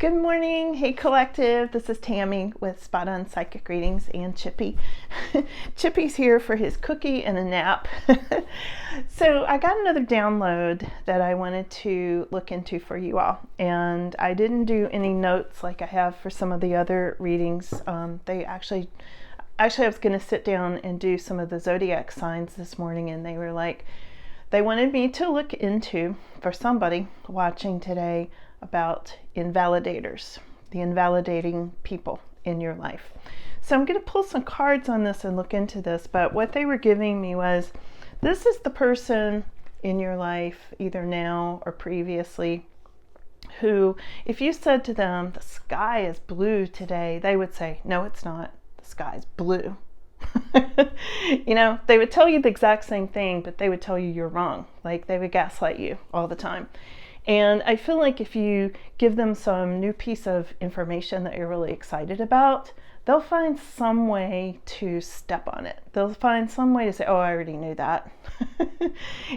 Good morning. Hey collective, this is Tammy with Spot On Psychic Readings and Chippy. Chippy's here for his cookie and a nap. So I got another download that I wanted to look into for you all, and I didn't do any notes like I have for some of the other readings. They actually I was going to sit down and do some of the zodiac signs this morning, and they were like, they wanted me to look into, for somebody watching today, about invalidators, the invalidating people in your life. So I'm going to pull some cards on this and look into this, but what they were giving me was, this is the person in your life, either now or previously, who, if you said to them, the sky is blue today, they would say, no, it's not. The sky's blue. You know, they would tell you the exact same thing, but they would tell you you're wrong. Like, they would gaslight you all the time. And I feel like if you give them some new piece of information that you're really excited about, they'll find some way to step on it. They'll find some way to say, oh, I already knew that.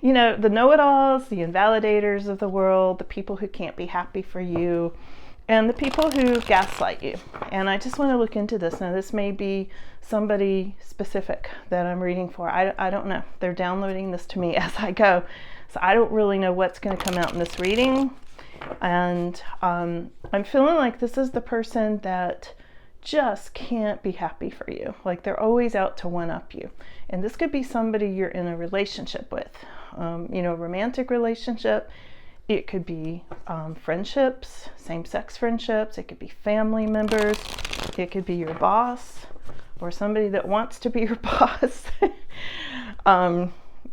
You know, the know-it-alls, the invalidators of the world, the people who can't be happy for you, and the people who gaslight you. And I just want to look into this. Now, this may be somebody specific that I'm reading for. I don't know. They're downloading this to me as I go. So I don't really know what's going to come out in this reading. And I'm feeling like this is the person that just can't be happy for you. Like, they're always out to one-up you. And this could be somebody you're in a relationship with, you know, romantic relationship. It could be friendships, same-sex friendships. It could be family members. It could be your boss or somebody that wants to be your boss.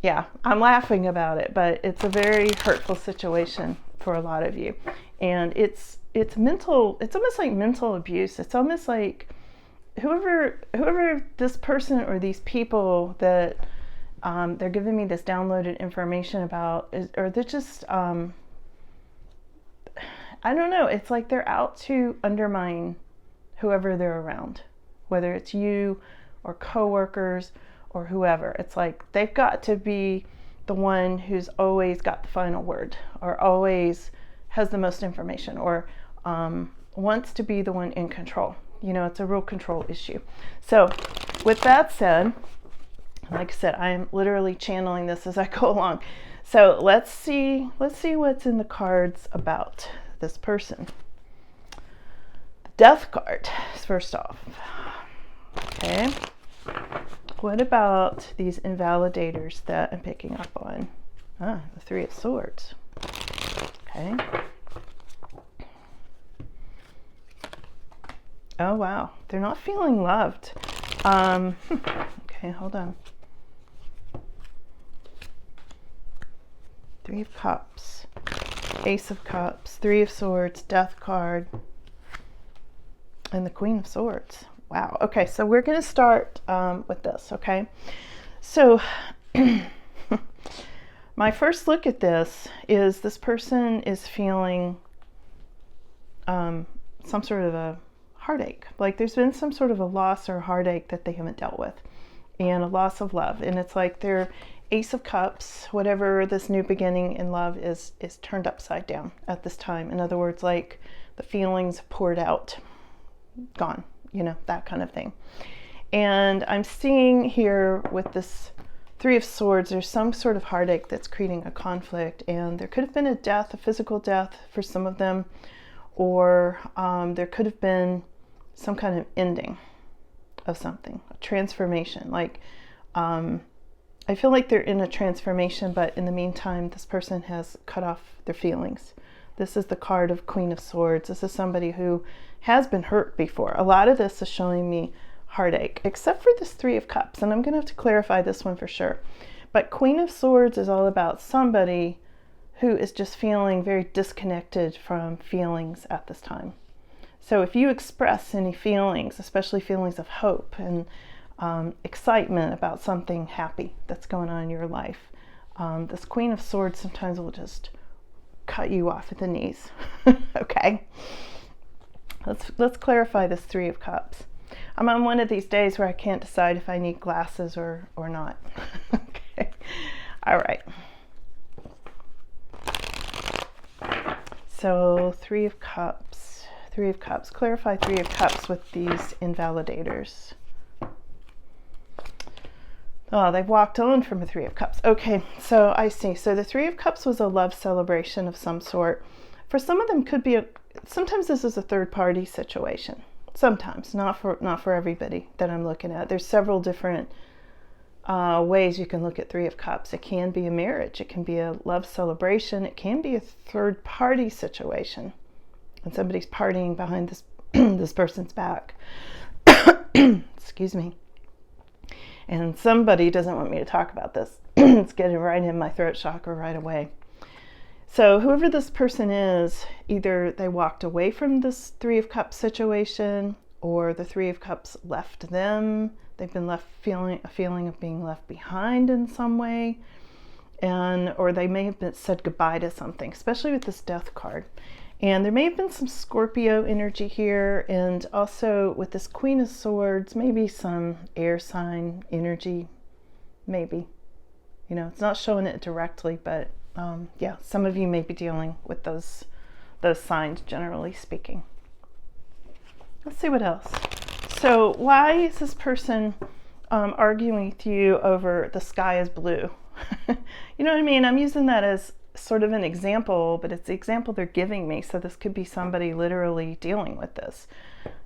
Yeah, I'm laughing about it, but it's a very hurtful situation for a lot of you. And it's mental, it's almost like mental abuse. It's almost like whoever this person or these people that they're giving me this downloaded information about, or they're just, I don't know, it's like they're out to undermine whoever they're around, whether it's you or coworkers or whoever. It's like they've got to be the one who's always got the final word, or always has the most information, or wants to be the one in control. You know, it's a real control issue. So with that said, like I said, I am literally channeling this as I go along. So let's see what's in the cards about this person. The Death card is first off. Okay. What about these invalidators that I'm picking up on? Ah, the Three of Swords. Okay. Oh, wow. They're not feeling loved. Okay, hold on. Three of Cups, Ace of Cups, Three of Swords, Death card, and the Queen of Swords. Wow. Okay, so we're going to start with this, okay? So my first look at this person is feeling some sort of a heartache. Like, there's been some sort of a loss or heartache that they haven't dealt with, and a loss of love. And it's like their Ace of Cups, whatever this new beginning in love is turned upside down at this time. In other words, like the feelings poured out, gone. You know, that kind of thing. And I'm seeing here with this Three of Swords, there's some sort of heartache that's creating a conflict, and there could have been a death, a physical death for some of them, or there could have been some kind of ending of something, a transformation. Like, I feel like they're in a transformation, but in the meantime, this person has cut off their feelings. This is the card of Queen of Swords. This is somebody who has been hurt before. A lot of this is showing me heartache, except for this Three of Cups. And I'm going to have to clarify this one for sure. But Queen of Swords is all about somebody who is just feeling very disconnected from feelings at this time. So if you express any feelings, especially feelings of hope and excitement about something happy that's going on in your life, this Queen of Swords sometimes will just cut you off at the knees. Okay, let's clarify this Three of Cups. I'm on one of these days where I can't decide if I need glasses or not. Okay, all right. So Three of Cups, Three of Cups. Clarify Three of Cups with these invalidators. Oh, they've walked on from a Three of Cups. Okay, so I see. So the Three of Cups was a love celebration of some sort. For some of them could be sometimes this is a third party situation. Sometimes, not for everybody that I'm looking at. There's several different ways you can look at Three of Cups. It can be a marriage. It can be a love celebration. It can be a third party situation. And somebody's partying behind this this person's back. Excuse me. And somebody doesn't want me to talk about this. It's getting right in my throat chakra right away. So whoever this person is, either they walked away from this Three of Cups situation, or the Three of Cups left them. They've been left feeling a feeling of being left behind in some way. Or they may have said goodbye to something, especially with this Death card. And there may have been some Scorpio energy here, and also with this Queen of Swords, maybe some air sign energy, maybe. You know, it's not showing it directly, but yeah, some of you may be dealing with those signs, generally speaking. Let's see what else. So why is this person arguing with you over the sky is blue? You know what I mean? I'm using that as sort of an example, but it's the example they're giving me. So this could be somebody literally dealing with this.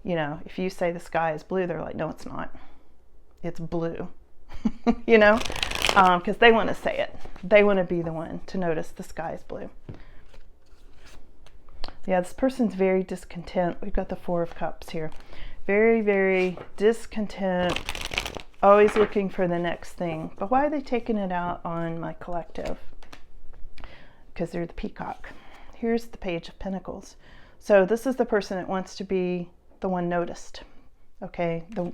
You know, if you say the sky is blue, they're like, no, it's not. It's blue. You know, because they want to say it. They want to be the one to notice the sky is blue. Yeah, this person's very discontent. We've got the Four of Cups here. Very, very discontent. Always looking for the next thing. But why are they taking it out on my collective? Because they're the Peacock. Here's the Page of Pentacles. So this is the person that wants to be the one noticed. Okay, the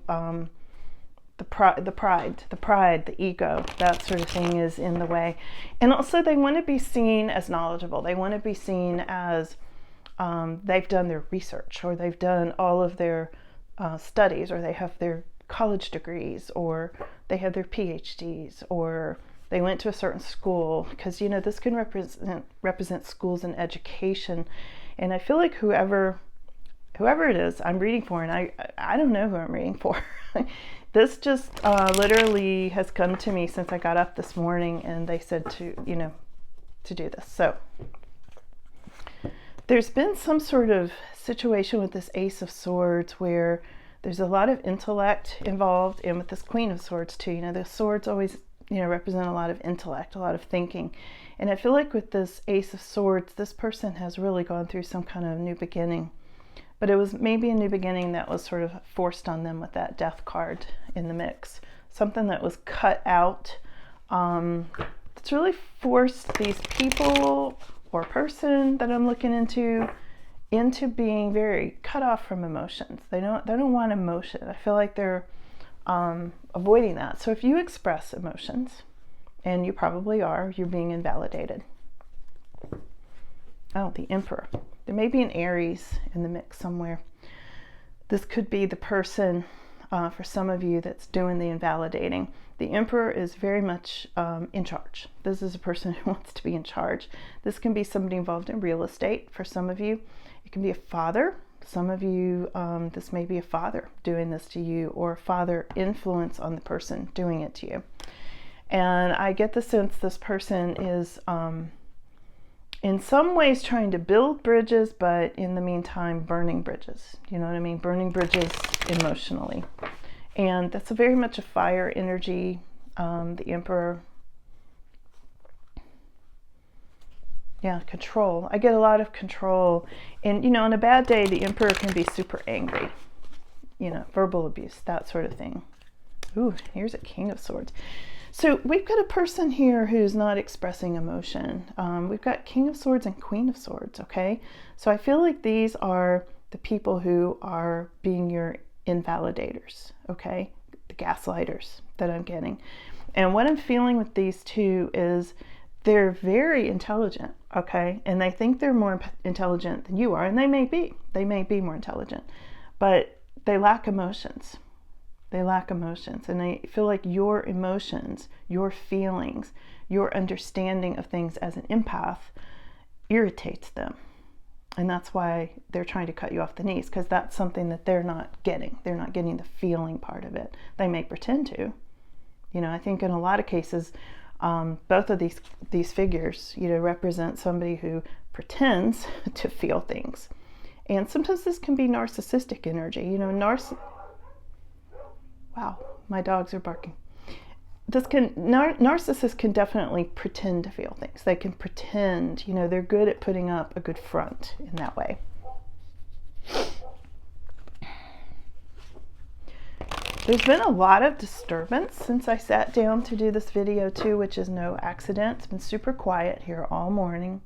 pride, the ego, that sort of thing is in the way. And also they want to be seen as knowledgeable. They want to be seen as they've done their research, or they've done all of their studies, or they have their college degrees, or they have their PhDs, or they went to a certain school, because, you know, this can represent schools and education. And I feel like whoever it is I'm reading for, and I don't know who I'm reading for. This just literally has come to me since I got up this morning, and they said to do this. So there's been some sort of situation with this Ace of Swords where there's a lot of intellect involved, and with this Queen of Swords too. You know, the swords always, you know, represent a lot of intellect, a lot of thinking. And I feel like with this Ace of Swords, this person has really gone through some kind of new beginning. But it was maybe a new beginning that was sort of forced on them with that Death card in the mix. Something that was cut out. It's really forced these people or person that I'm looking into being very cut off from emotions. They don't want emotion. I feel like they're avoiding that. So if you express emotions, and you probably are, you're being invalidated. Oh, the Emperor. There may be an Aries in the mix somewhere. This could be the person, for some of you, that's doing the invalidating. The Emperor is very much in charge. This is a person who wants to be in charge. This can be somebody involved in real estate for some of you. It can be a father. Some of you, this may be a father doing this to you, or a father influence on the person doing it to you. And I get the sense this person is in some ways trying to build bridges, but in the meantime burning bridges. You know what I mean? Burning bridges emotionally. And that's very much a fire energy, the Emperor. Yeah, control. I get a lot of control. And, you know, on a bad day, the Emperor can be super angry. You know, verbal abuse, that sort of thing. Ooh, here's a King of Swords. So we've got a person here who's not expressing emotion. We've got King of Swords and Queen of Swords, okay? So I feel like these are the people who are being your invalidators, okay? The gaslighters that I'm getting. And what I'm feeling with these two is they're very intelligent, okay? And they think they're more intelligent than you are, and they may be. They may be more intelligent, but they lack emotions. They lack emotions. And I feel like your emotions, your feelings, your understanding of things as an empath irritates them. And that's why they're trying to cut you off the knees, because that's something that they're not getting. They're not getting the feeling part of it. They may pretend to. I think in a lot of cases, both of these figures, represent somebody who pretends to feel things. And sometimes this can be narcissistic energy. Wow, my dogs are barking. Narcissists can definitely pretend to feel things. They can pretend, they're good at putting up a good front in that way. There's been a lot of disturbance since I sat down to do this video too, which is no accident. It's been super quiet here all morning.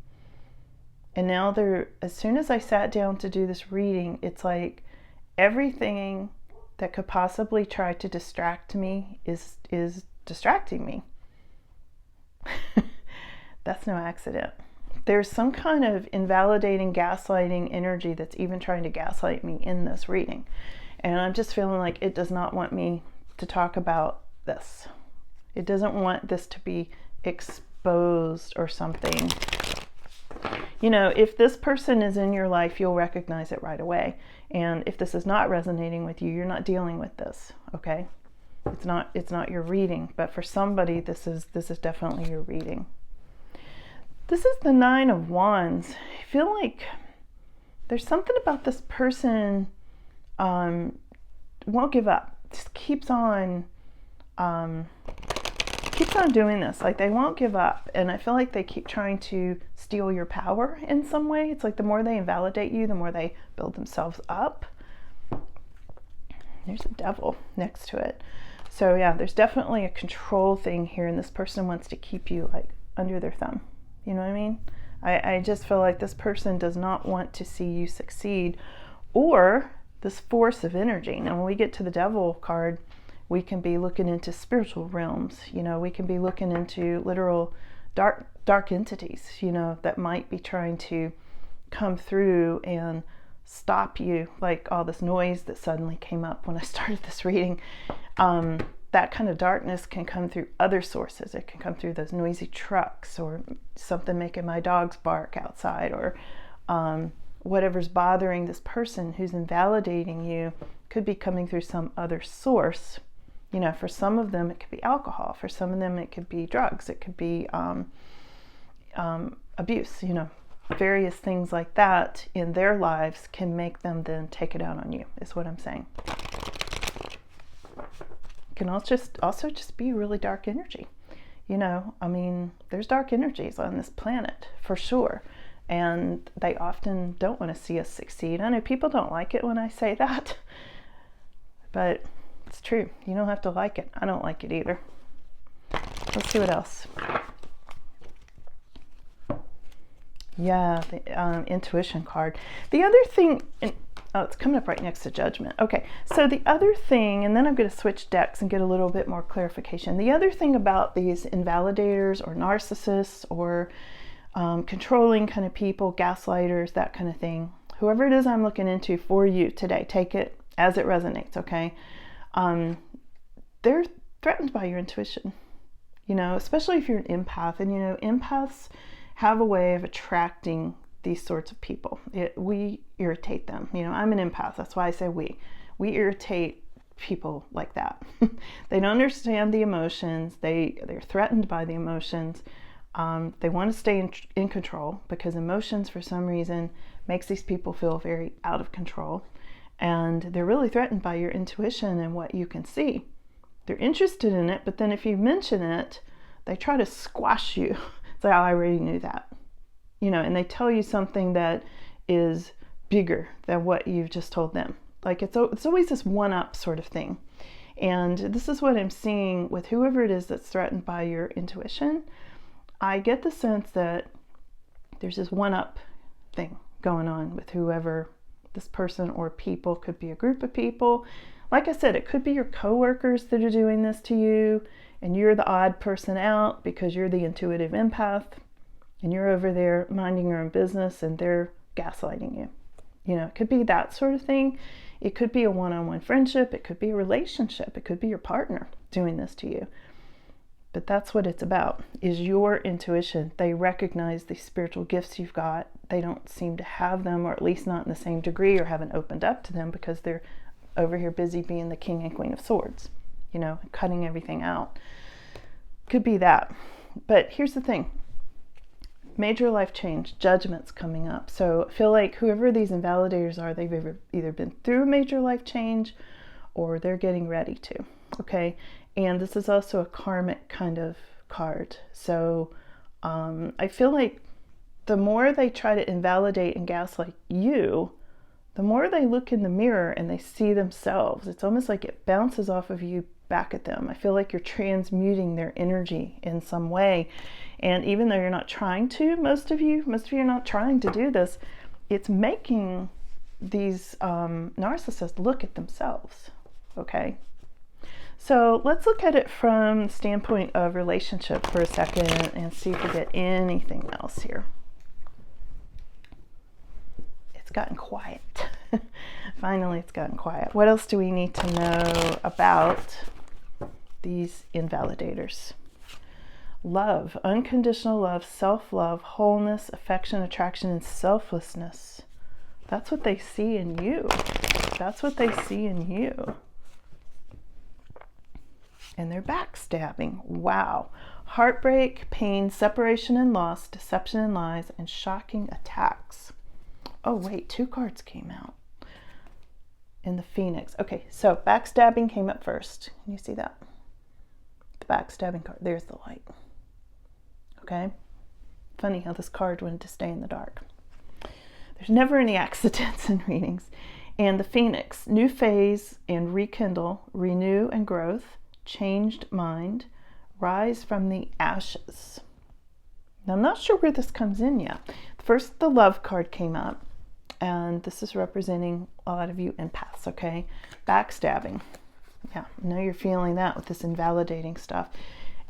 And now as soon as I sat down to do this reading, it's like everything that could possibly try to distract me is distracting me. That's no accident. There's some kind of invalidating, gaslighting energy that's even trying to gaslight me in this reading. And I'm just feeling like it does not want me to talk about this. It doesn't want this to be exposed or something. If this person is in your life, you'll recognize it right away. And if this is not resonating with you, you're not dealing with this, okay? It's not your reading, but for somebody, this is definitely your reading. This is the Nine of Wands. I feel like there's something about this person won't give up. Just keeps on doing this. Like they won't give up, and I feel like they keep trying to steal your power in some way. It's like the more they invalidate you, the more they build themselves up. There's a devil next to it. So yeah, there's definitely a control thing here, and this person wants to keep you like under their thumb. You know what I mean? I just feel like this person does not want to see you succeed, or this force of energy. Now, when we get to the devil card, we can be looking into spiritual realms. We can be looking into literal dark entities, that might be trying to come through and stop you, like all this noise that suddenly came up when I started this reading. That kind of darkness can come through other sources. It can come through those noisy trucks, or something making my dogs bark outside, or whatever's bothering this person who's invalidating you could be coming through some other source. For some of them it could be alcohol, for some of them it could be drugs, it could be abuse, various things like that in their lives can make them then take it out on you, is what I'm saying. It can also just be really dark energy. There's dark energies on this planet for sure, and they often don't want to see us succeed. I know people don't like it when I say that, but it's true. You don't have to like it. I don't like it either. Let's see what else. Yeah, the intuition card. The other thing, it's coming up right next to Judgment. Okay, so the other thing, and then I'm going to switch decks and get a little bit more clarification. The other thing about these invalidators or narcissists or controlling kind of people, gaslighters, that kind of thing, whoever it is I'm looking into for you today, take it as it resonates, okay? They're threatened by your intuition, especially if you're an empath. And, empaths have a way of attracting these sorts of people. We irritate them. I'm an empath. That's why I say we. We irritate people like that. They don't understand the emotions. They're threatened by the emotions. They want to stay in control, because emotions, for some reason, makes these people feel very out of control. And they're really threatened by your intuition and what you can see. They're interested in it, but then if you mention it, they try to squash you. It's like, oh, I already knew that. And they tell you something that is bigger than what you've just told them. Like it's always this one-up sort of thing. And this is what I'm seeing with whoever it is that's threatened by your intuition. I get the sense that there's this one-up thing going on with whoever this person or people. Could be a group of people. Like I said, it could be your coworkers that are doing this to you, and you're the odd person out because you're the intuitive empath, and you're over there minding your own business and they're gaslighting you. It could be that sort of thing. It could be a one-on-one friendship. It could be a relationship. It could be your partner doing this to you. But that's what it's about, is your intuition. They recognize the spiritual gifts you've got. They don't seem to have them, or at least not in the same degree, or haven't opened up to them because they're over here busy being the king and queen of swords, cutting everything out. Could be that. But here's the thing. Major life change, judgments coming up. So I feel like whoever these invalidators are, they've either been through a major life change or they're getting ready to. Okay. And this is also a karmic kind of card. So I feel like the more they try to invalidate and gaslight you, the more they look in the mirror and they see themselves. It's almost like it bounces off of you back at them. I feel like you're transmuting their energy in some way. And even though you're not trying to, most of you are not trying to do this, it's making these narcissists look at themselves. Okay. So let's look at it from the standpoint of relationship for a second and see if we get anything else here. It's gotten quiet. Finally, it's gotten quiet. What else do we need to know about these invalidators? Love, unconditional love, self-love, wholeness, affection, attraction, and selflessness. That's what they see in you. That's what they see in you. And they're backstabbing. Wow. Heartbreak, pain, separation and loss, deception and lies, and shocking attacks. Oh, wait, 2 cards came out in the Phoenix. Okay, so backstabbing came up first. Can you see that? The backstabbing card. There's the light. Okay. Funny how this card wanted to stay in the dark. There's never any accidents in readings. And the Phoenix, new phase and rekindle, renew and growth, changed mind, rise from the ashes. Now, I'm not sure where this comes in yet. First, the love card came up, and this is representing a lot of you empaths, okay? Backstabbing. Yeah, I know you're feeling that with this invalidating stuff.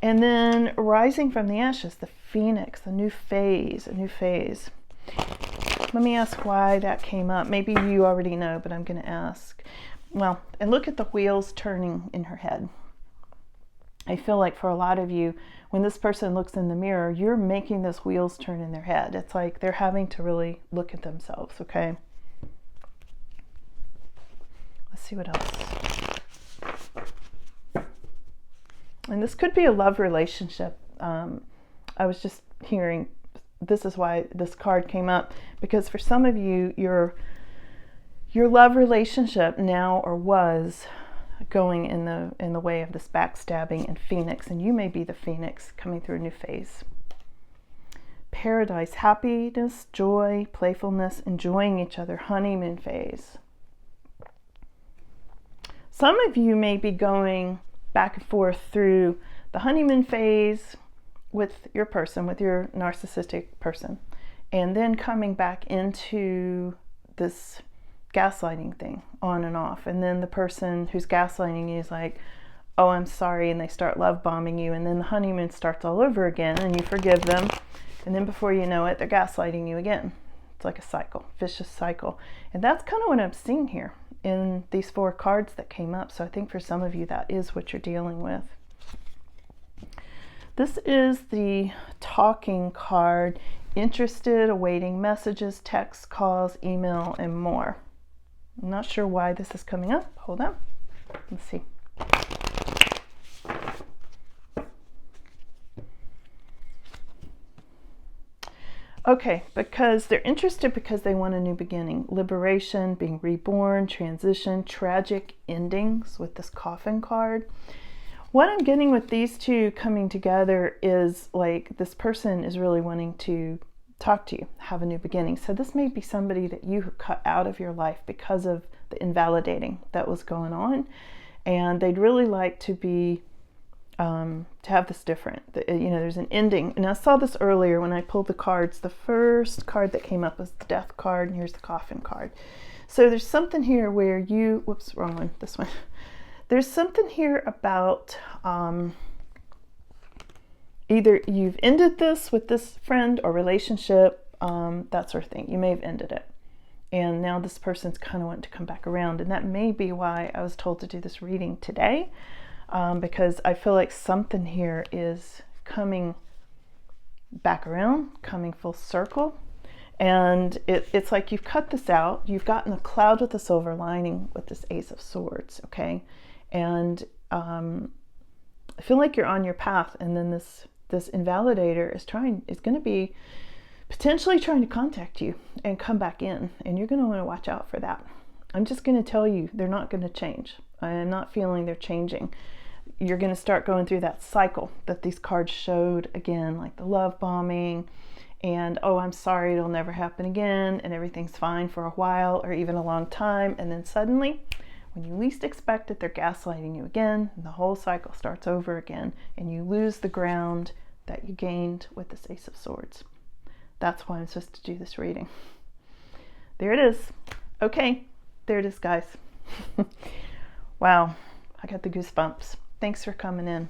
And then rising from the ashes, the Phoenix, a new phase, a new phase. Let me ask why that came up. Maybe you already know, but I'm going to ask. Well, and look at the wheels turning in her head. I feel like for a lot of you, when this person looks in the mirror, you're making those wheels turn in their head. It's like they're having to really look at themselves, okay? Let's see what else. And this could be a love relationship. I was just hearing, this is why this card came up, because for some of you, your love relationship now or was going in the way of this backstabbing and Phoenix, and you may be the Phoenix coming through a new phase. Paradise, happiness, joy, playfulness, enjoying each other, honeymoon phase. Some of you may be going back and forth through the honeymoon phase with your person, with your narcissistic person, and then coming back into this gaslighting thing on and off. And then the person who's gaslighting you is like, oh, I'm sorry, and they start love bombing you, and then the honeymoon starts all over again, and you forgive them, and then before you know it, they're gaslighting you again. It's like a cycle, vicious cycle. And that's kind of what I'm seeing here in these 4 cards that came up. So I think for some of you, that is what you're dealing with. This is the talking card. Interested, awaiting messages, texts, calls, email, and more. I'm not sure why this is coming up. Hold on. Let's see. Okay, because they're interested because they want a new beginning. Liberation, being reborn, transition, tragic endings with this coffin card. What I'm getting with these 2 coming together is like this person is really wanting to talk to you, have a new beginning. So this may be somebody that you cut out of your life because of the invalidating that was going on, and they'd really like to be to have this different. There's an ending. And I saw this earlier when I pulled the cards. The first card that came up was the death card, and here's the coffin card. So there's something here where you, whoops, wrong one, this one. There's something here about either you've ended this with this friend or relationship, that sort of thing. You may have ended it. And now this person's kind of wanting to come back around. And that may be why I was told to do this reading today. because I feel like something here is coming back around, coming full circle. And it's like you've cut this out. You've gotten a cloud with a silver lining with this Ace of Swords, okay? And I feel like you're on your path, and then this invalidator is going to be potentially trying to contact you and come back in, and you're going to want to watch out for that. I'm just going to tell you, they're not going to change. I am not feeling they're changing. You're going to start going through that cycle that these cards showed again, like the love bombing, and oh, I'm sorry, it'll never happen again, and everything's fine for a while or even a long time, and then suddenly, when you least expect it, they're gaslighting you again, and the whole cycle starts over again, and you lose the ground that you gained with this Ace of Swords. That's why I'm supposed to do this reading. There it is. Okay, there it is, guys. Wow, I got the goosebumps. Thanks for coming in.